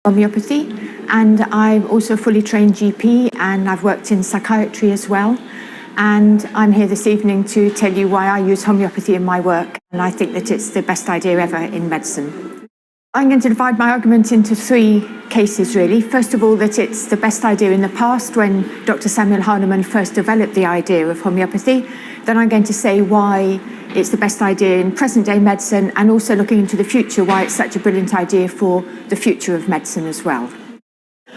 homeopathy, and I'm also a fully trained GP, and I've worked in psychiatry as well. And I'm here this evening to tell you why I use homeopathy in my work, and I think that it's the best idea ever in medicine. I'm going to divide my argument into three cases, really. First of all, that it's the best idea in the past when Dr. Samuel Hahnemann first developed the idea of homeopathy. Then I'm going to say why it's the best idea in present-day medicine, and also looking into the future, why it's such a brilliant idea for the future of medicine as well.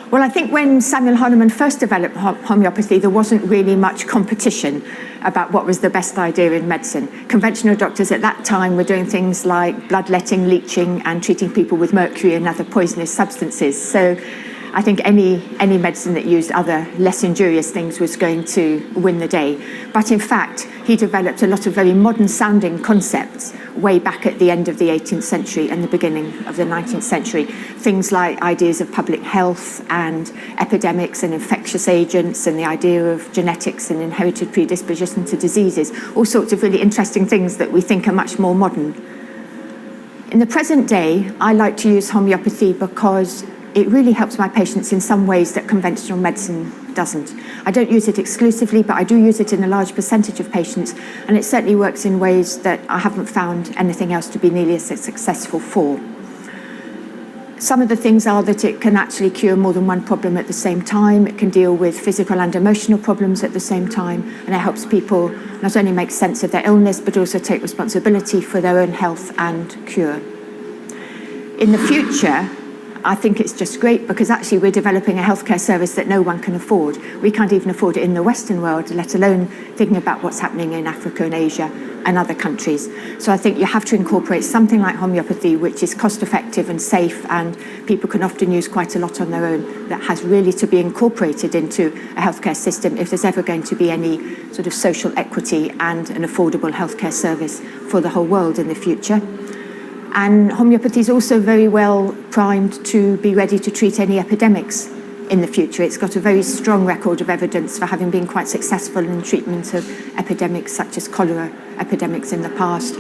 Well, I think when Samuel Hahnemann first developed homeopathy, there wasn't really much competition about what was the best idea in medicine. Conventional doctors at that time were doing things like bloodletting, leeching, and treating people with mercury and other poisonous substances. So I think any medicine that used other less injurious things was going to win the day. But in fact, he developed a lot of very modern sounding concepts way back at the end of the 18th century and the beginning of the 19th century. Things like ideas of public health and epidemics and infectious agents, and the idea of genetics and inherited predisposition to diseases, all sorts of really interesting things that we think are much more modern. In the present day, I like to use homeopathy because it really helps my patients in some ways that conventional medicine doesn't. I don't use it exclusively, but I do use it in a large percentage of patients, and it certainly works in ways that I haven't found anything else to be nearly as successful for. Some of the things are that it can actually cure more than one problem at the same time. It can deal with physical and emotional problems at the same time, and it helps people not only make sense of their illness, but also take responsibility for their own health and cure. In the future, I think it's just great because actually we're developing a healthcare service that no one can afford. We can't even afford it in the Western world, let alone thinking about what's happening in Africa and Asia and other countries. So I think you have to incorporate something like homeopathy, which is cost effective and safe, and people can often use quite a lot on their own, that has really to be incorporated into a healthcare system if there's ever going to be any sort of social equity and an affordable healthcare service for the whole world in the future. And homeopathy is also very well primed to be ready to treat any epidemics in the future. It's got a very strong record of evidence for having been quite successful in the treatment of epidemics such as cholera epidemics in the past.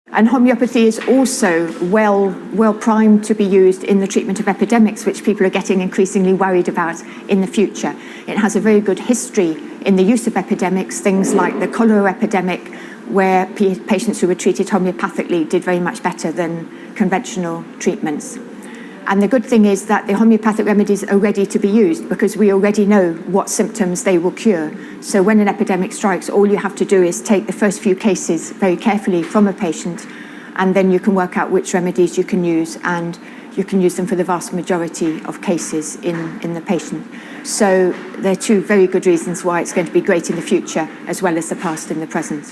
And homeopathy is also well primed to be used in the treatment of epidemics, which people are getting increasingly worried about in the future. It has a very good history in the use of epidemics, things like the cholera epidemic, where patients who were treated homeopathically did very much better than conventional treatments. And the good thing is that the homeopathic remedies are ready to be used because we already know what symptoms they will cure. So when an epidemic strikes, all you have to do is take the first few cases very carefully from a patient, and then you can work out which remedies you can use, and you can use them for the vast majority of cases in the patient. So there are two very good reasons why it's going to be great in the future, as well as the past and the present.